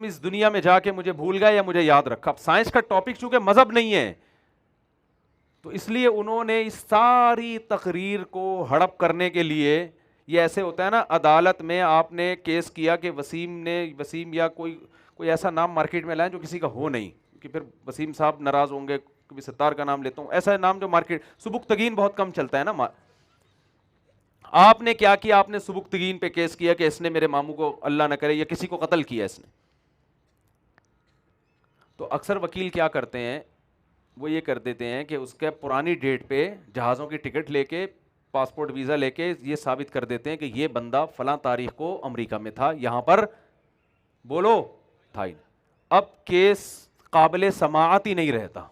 اس دنیا میں جا کے مجھے بھول گئے یا مجھے یاد رکھا. اب سائنس کا ٹاپک چونکہ مذہب نہیں ہے تو اس لیے انہوں نے اس ساری تقریر کو ہڑپ کرنے کے لیے, یہ ایسے ہوتا ہے نا عدالت میں آپ نے کیس کیا کہ وسیم یا کوئی ایسا نام مارکیٹ میں لائیں جو کسی کا ہو نہیں, کہ پھر وسیم صاحب ناراض ہوں گے, کبھی ستار کا نام لیتا ہوں, ایسا نام جو مارکیٹ, سبکتگین بہت کم چلتا ہے نا. آپ نے کیا کیا, آپ نے سبکتگین پہ کیس کیا کہ اس نے میرے ماموں کو اللہ نہ کرے یا کسی کو قتل کیا اس نے. تو اکثر وکیل کیا کرتے ہیں, وہ یہ کر دیتے ہیں کہ اس کے پرانی ڈیٹ پہ جہازوں کی ٹکٹ لے کے, پاسپورٹ ویزا لے کے یہ ثابت کر دیتے ہیں کہ یہ بندہ فلاں تاریخ کو امریکہ میں تھا, یہاں پر بولو تھا ہی. اب کیس قابل سماعت ہی نہیں رہتا.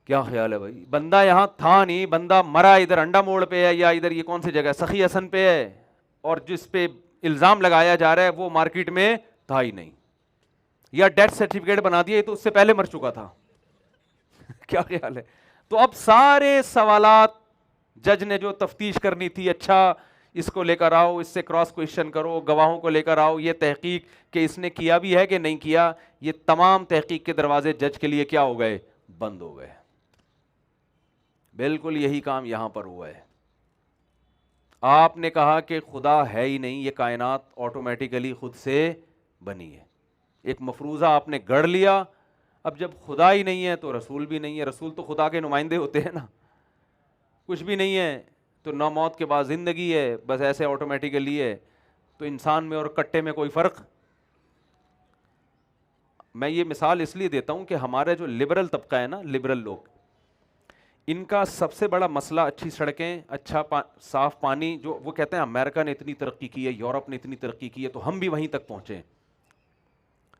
کیا خیال ہے بھائی, بندہ یہاں تھا نہیں, بندہ مرا ادھر انڈا موڑ پہ ہے یا ادھر یہ کون سی جگہ سخی حسن پہ ہے, اور جس پہ الزام لگایا جا رہا ہے وہ مارکیٹ میں تھا ہی نہیں, یا ڈیتھ سرٹیفکیٹ بنا دیا, یہ تو اس سے پہلے مر چکا تھا. کیا خیال ہے. تو اب سارے سوالات جج نے جو تفتیش کرنی تھی, اچھا اس کو لے کر آؤ, اس سے کراس کوشچن کرو, گواہوں کو لے کر آؤ, یہ تحقیق کہ اس نے کیا بھی ہے کہ نہیں کیا, یہ تمام تحقیق کے دروازے جج کے لیے کیا ہو گئے, بند ہو گئے. بالکل یہی کام یہاں پر ہوا ہے. آپ نے کہا کہ خدا ہے ہی نہیں, یہ کائنات آٹومیٹیکلی خود سے بنی ہے, ایک مفروضہ آپ نے گڑھ لیا. اب جب خدا ہی نہیں ہے تو رسول بھی نہیں ہے, رسول تو خدا کے نمائندے ہوتے ہیں نا. کچھ بھی نہیں ہے تو نہ موت کے بعد زندگی ہے, بس ایسے آٹومیٹیکلی ہے. تو انسان میں اور کٹے میں کوئی فرق. میں یہ مثال اس لیے دیتا ہوں کہ ہمارے جو لبرل طبقہ ہے نا, لبرل لوگ, ان کا سب سے بڑا مسئلہ اچھی سڑکیں, اچھا صاف پانی. جو وہ کہتے ہیں امریکہ نے اتنی ترقی کی ہے, یورپ نے اتنی ترقی کی ہے, تو ہم بھی وہیں تک پہنچے.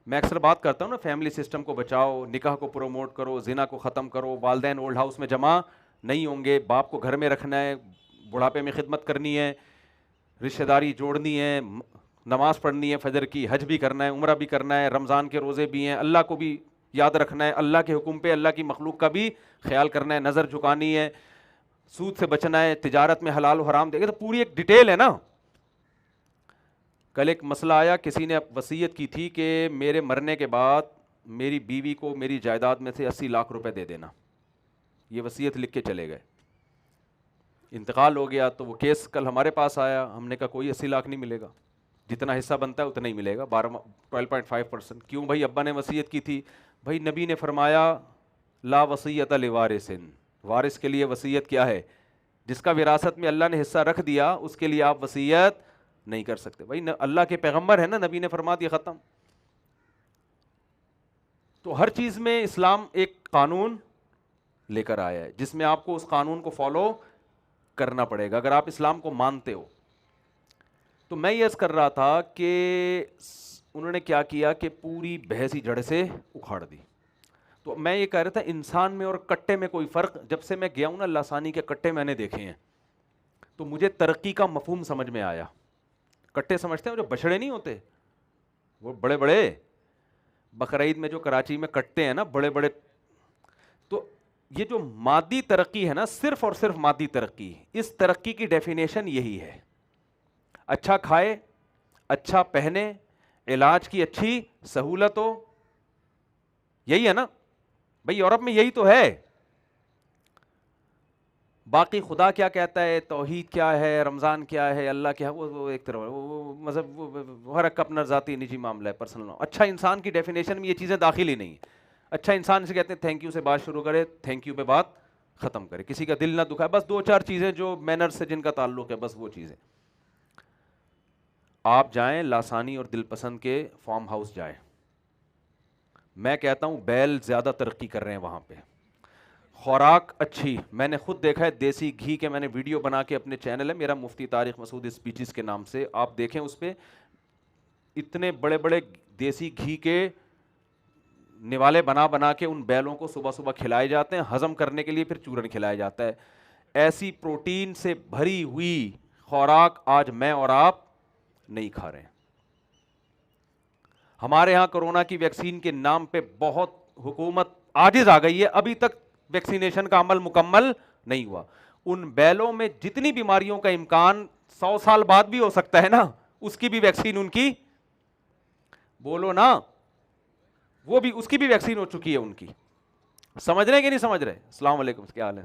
میں اکثر بات کرتا ہوں نا, فیملی سسٹم کو بچاؤ, نکاح کو پروموٹ کرو, زنا کو ختم کرو, والدین اولڈ ہاؤس میں جمع نہیں ہوں گے, باپ کو گھر میں رکھنا ہے, بڑھاپے میں خدمت کرنی ہے, رشتہ داری جوڑنی ہے, نماز پڑھنی ہے فجر کی, حج بھی کرنا ہے, عمرہ بھی کرنا ہے, رمضان کے روزے بھی ہیں, اللہ کو بھی یاد رکھنا ہے, اللہ کے حکم پہ اللہ کی مخلوق کا بھی خیال کرنا ہے, نظر جھکانی ہے, سود سے بچنا ہے, تجارت میں حلال و حرام دیکھے, تو پوری ایک ڈیٹیل ہے نا. کل ایک مسئلہ آیا, کسی نے وصیت کی تھی کہ میرے مرنے کے بعد میری بیوی کو میری جائیداد میں سے 80 لاکھ روپے دے دینا. یہ وصیت لکھ کے چلے گئے, انتقال ہو گیا. تو وہ کیس کل ہمارے پاس آیا, ہم نے کہا کوئی 80 لاکھ نہیں ملے گا, جتنا حصہ بنتا ہے اتنا ہی ملے گا, 12.5%. کیوں بھائی, ابا نے وصیت کی تھی. بھائی نبی نے فرمایا لا وصیت لوارث, وارث کے لیے وصیت کیا ہے, جس کا وراثت میں اللہ نے حصہ رکھ دیا اس کے لیے آپ وصیت نہیں کر سکتے. بھائی اللہ کے پیغمبر ہے نا, نبی نے فرما دیا, ختم. تو ہر چیز میں اسلام ایک قانون لے کر آیا ہے جس میں آپ کو اس قانون کو فالو کرنا پڑے گا اگر آپ اسلام کو مانتے ہو. تو میں یہ عرض کر رہا تھا کہ انہوں نے کیا کیا کہ پوری بحث ہی جڑ سے اکھاڑ دی. تو میں یہ کہہ رہا تھا انسان میں اور کٹے میں کوئی فرق, جب سے میں گیا ہوں نا لاسانی کے کٹے میں نے دیکھے ہیں, تو مجھے ترقی کا مفہوم سمجھ میں آیا. کٹے سمجھتے ہیں جو بچڑے نہیں ہوتے, وہ بڑے بڑے بقرعید میں جو کراچی میں کٹتے ہیں نا بڑے بڑے. تو یہ جو مادی ترقی ہے نا, صرف اور صرف مادی ترقی, اس ترقی کی ڈیفینیشن یہی ہے, اچھا کھائے, اچھا پہنے, علاج کی اچھی سہولت ہو, یہی ہے نا بھئی, یورپ میں یہی تو ہے. باقی خدا کیا کہتا ہے, توحید کیا ہے, رمضان کیا ہے, اللہ کیا ہے, وہ ایک طرف وہ مذہب, ہر ایک اپنا ذاتی نجی معاملہ ہے, پرسنل. اچھا انسان کی ڈیفینیشن میں یہ چیزیں داخل ہی نہیں. اچھا انسان سے کہتے ہیں تھینک یو سے بات شروع کرے, تھینک یو پہ بات ختم کرے, کسی کا دل نہ دکھائے, بس 2-4 چیزیں جو مینر سے جن کا تعلق ہے, بس وہ چیزیں. آپ جائیں لاسانی اور دل پسند کے فارم ہاؤس جائیں, میں کہتا ہوں بیل زیادہ ترقی کر رہے ہیں وہاں پہ, خوراک اچھی. میں نے خود دیکھا ہے, دیسی گھی کے میں نے ویڈیو بنا کے اپنے چینل ہے میرا مفتی طارق مسعود اسپیچز کے نام سے, آپ دیکھیں اس پہ اتنے بڑے بڑے دیسی گھی کے نوالے بنا بنا کے ان بیلوں کو صبح صبح کھلائے جاتے ہیں, ہضم کرنے کے لیے پھر چورن کھلایا جاتا ہے. ایسی پروٹین سے بھری ہوئی خوراک آج میں اور آپ نہیں کھا رہے ہیں. ہمارے ہاں کرونا کی ویکسین کے نام پہ بہت حکومت عاجز آ گئی ہے, ابھی تک ویکسینیشن کا عمل مکمل نہیں ہوا. ان بیلوں میں جتنی بیماریوں کا امکان 100 سال بعد بھی ہو سکتا ہے نا, اس کی بھی ویکسین ان کی بولو نا. وہ بھی, اس کی بھی ویکسین ہو چکی ہے ان کی. سمجھ رہے کہ نہیں سمجھ رہے؟ السلام علیکم, کیا حال ہے؟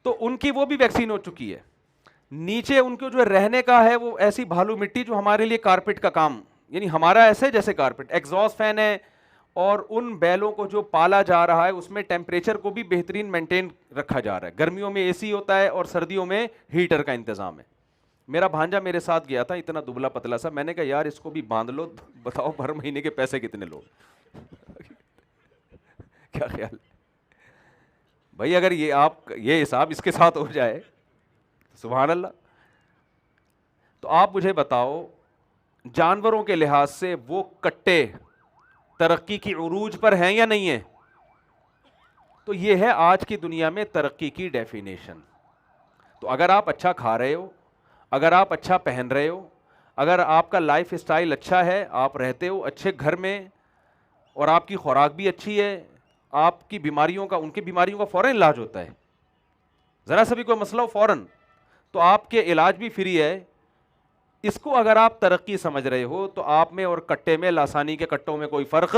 تو ان کی وہ بھی ویکسین ہو چکی ہے. نیچے ان کو جو رہنے کا ہے وہ ایسی بھالو مٹی جو ہمارے لیے کارپیٹ کا کام, یعنی ہمارا ایسے جیسے کارپیٹ, ایگزاسٹ فین ہے. اور ان بیلوں کو جو پالا جا رہا ہے اس میں ٹیمپریچر کو بھی بہترین مینٹین رکھا جا رہا ہے. گرمیوں میں اے سی ہوتا ہے اور سردیوں میں ہیٹر کا انتظام ہے. میرا بھانجا میرے ساتھ گیا تھا, اتنا دبلا پتلا سا, میں نے کہا یار اس کو بھی باندھ لو, بتاؤ ہر مہینے کے پیسے کتنے لو. کیا خیال ہے بھائی؟ اگر یہ آپ یہ حساب اس کے ساتھ ہو جائے, سبحان اللہ. تو آپ مجھے بتاؤ, جانوروں کے لحاظ سے وہ کٹے ترقی کی عروج پر ہیں یا نہیں ہیں؟ تو یہ ہے آج کی دنیا میں ترقی کی ڈیفینیشن. تو اگر آپ اچھا کھا رہے ہو, اگر آپ اچھا پہن رہے ہو, اگر آپ کا لائف اسٹائل اچھا ہے, آپ رہتے ہو اچھے گھر میں, اور آپ کی خوراک بھی اچھی ہے, آپ کی بیماریوں کا, ان کی بیماریوں کا فوراً علاج ہوتا ہے. ذرا سا بھی کوئی مسئلہ ہو فوراً, تو آپ کے علاج بھی فری ہے. اس کو اگر آپ ترقی سمجھ رہے ہو تو آپ میں اور کٹے میں, لاسانی کے کٹوں میں کوئی فرق,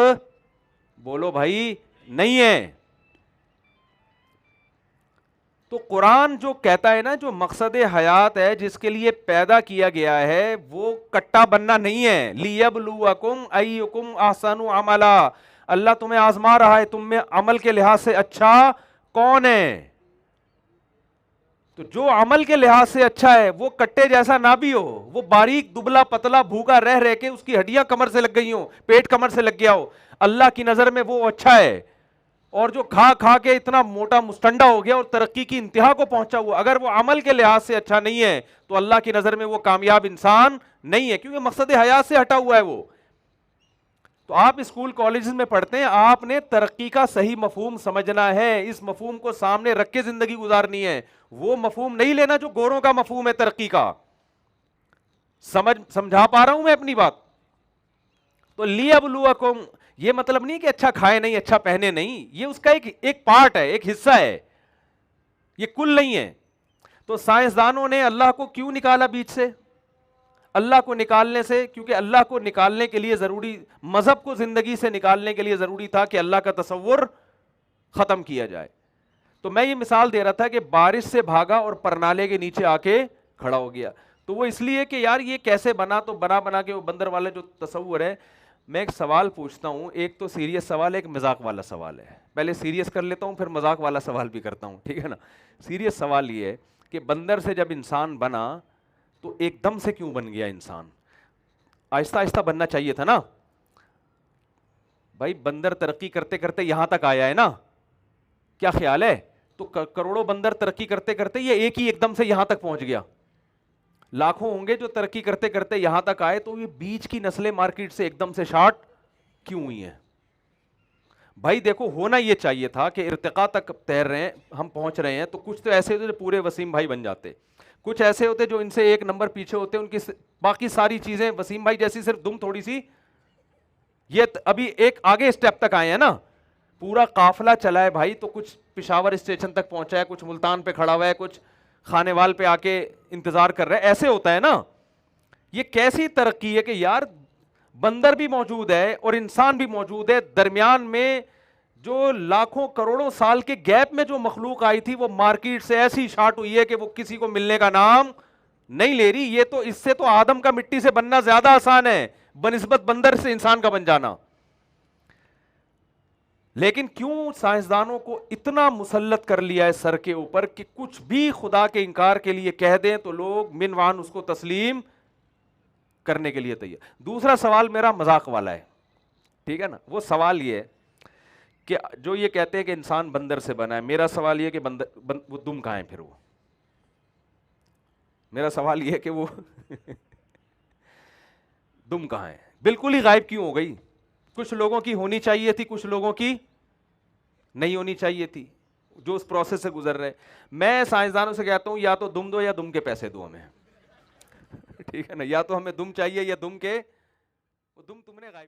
بولو بھائی, نہیں ہے. تو قرآن جو کہتا ہے نا, جو مقصد حیات ہے جس کے لیے پیدا کیا گیا ہے, وہ کٹا بننا نہیں ہے. لِيَبْلُوَكُمْ أَيُّكُمْ أَحْسَنُ عَمَلًا, اللہ تمہیں آزما رہا ہے تم میں عمل کے لحاظ سے اچھا کون ہے. تو جو عمل کے لحاظ سے اچھا ہے وہ کٹے جیسا نہ بھی ہو, وہ باریک دبلا پتلا بھوکا رہ رہ کے اس کی ہڈیاں کمر سے لگ گئی ہوں, پیٹ کمر سے لگ گیا ہو, اللہ کی نظر میں وہ اچھا ہے. اور جو کھا کھا کے اتنا موٹا مستنڈا ہو گیا اور ترقی کی انتہا کو پہنچا ہوا, اگر وہ عمل کے لحاظ سے اچھا نہیں ہے تو اللہ کی نظر میں وہ کامیاب انسان نہیں ہے, کیونکہ مقصد حیات سے ہٹا ہوا ہے وہ. تو آپ اسکول کالجز میں پڑھتے ہیں, آپ نے ترقی کا صحیح مفہوم سمجھنا ہے, اس مفہوم کو سامنے رکھ کے زندگی گزارنی ہے. وہ مفہوم نہیں لینا جو گوروں کا مفہوم ہے ترقی کا. سمجھا پا رہا ہوں میں اپنی بات؟ تو لِيَبْلُوَكُمْ, یہ مطلب نہیں کہ اچھا کھائے نہیں, اچھا پہنے نہیں, یہ اس کا ایک پارٹ ہے, ایک حصہ ہے, یہ کل نہیں ہے. تو سائنسدانوں نے اللہ کو کیوں نکالا بیچ سے؟ اللہ کو نکالنے سے, کیونکہ اللہ کو نکالنے کے لیے ضروری, مذہب کو زندگی سے نکالنے کے لیے ضروری تھا کہ اللہ کا تصور ختم کیا جائے. تو میں یہ مثال دے رہا تھا کہ بارش سے بھاگا اور پرنالے کے نیچے آ کے کھڑا ہو گیا. تو وہ اس لیے کہ یار یہ کیسے بنا, تو بنا کے وہ بندر والا جو تصور ہے. میں ایک سوال پوچھتا ہوں, ایک تو سیریس سوال ہے, ایک مذاق والا سوال ہے. پہلے سیریس کر لیتا ہوں, پھر مذاق والا سوال بھی کرتا ہوں, ٹھیک ہے نا. سیریس سوال یہ ہے کہ بندر سے جب انسان بنا تو ایک دم سے کیوں بن گیا انسان؟ آہستہ آہستہ بننا چاہیے تھا نا بھائی. بندر ترقی کرتے کرتے یہاں تک آیا ہے نا, کیا خیال ہے؟ تو کروڑوں بندر ترقی کرتے کرتے یہ ایک ہی ایک دم سے یہاں تک پہنچ گیا. لاکھوں ہوں گے جو ترقی کرتے کرتے یہاں تک آئے, تو یہ بیچ کی نسلیں مارکیٹ سے ایک دم سے شارٹ کیوں ہوئی ہیں؟ بھائی دیکھو, ہونا یہ چاہیے تھا کہ ارتقاء تک تیر رہے ہیں, ہم پہنچ رہے ہیں, تو کچھ تو ایسے ہوتے جو پورے وسیم بھائی بن جاتے, کچھ ایسے ہوتے جو ان سے ایک نمبر پیچھے ہوتے, ان کی باقی ساری چیزیں وسیم بھائی جیسی, صرف دم تھوڑی سی. یہ ابھی ایک آگے اسٹیپ تک آئے ہیں نا, پورا قافلہ چلا ہے بھائی, تو کچھ پشاور اسٹیشن تک پہنچا ہے, کچھ ملتان پہ کھڑا ہوا ہے, کچھ خانے وال پہ آ کے انتظار کر رہے ہیں, ایسے ہوتا ہے نا. یہ کیسی ترقی ہے کہ یار بندر بھی موجود ہے اور انسان بھی موجود ہے, درمیان میں جو لاکھوں کروڑوں سال کے گیپ میں جو مخلوق آئی تھی وہ مارکیٹ سے ایسی شارٹ ہوئی ہے کہ وہ کسی کو ملنے کا نام نہیں لے رہی. یہ تو اس سے تو آدم کا مٹی سے بننا زیادہ آسان ہے بنسبت بندر سے انسان کا بن جانا. لیکن کیوں سائنسدانوں کو اتنا مسلط کر لیا ہے سر کے اوپر کہ کچھ بھی خدا کے انکار کے لیے کہہ دیں تو لوگ من وان اس کو تسلیم کرنے کے لیے تیار. دوسرا سوال میرا مذاق والا ہے, ٹھیک ہے نا. وہ سوال یہ ہے کہ جو یہ کہتے ہیں کہ انسان بندر سے بنا ہے, میرا سوال یہ کہ وہ دم کہاں ہے پھر؟ وہ میرا سوال یہ ہے کہ وہ دم کہاں ہے؟ بالکل ہی غائب کیوں ہو گئی؟ کچھ لوگوں کی ہونی چاہیے تھی, کچھ لوگوں کی نہیں ہونی چاہیے تھی, جو اس پروسیس سے گزر رہے. میں سائنسدانوں سے کہتا ہوں یا تو دم دو یا دم کے پیسے دو ہمیں, ٹھیک ہے نا. یا تو ہمیں دم چاہیے یا دم کے, وہ دم تم نے غائب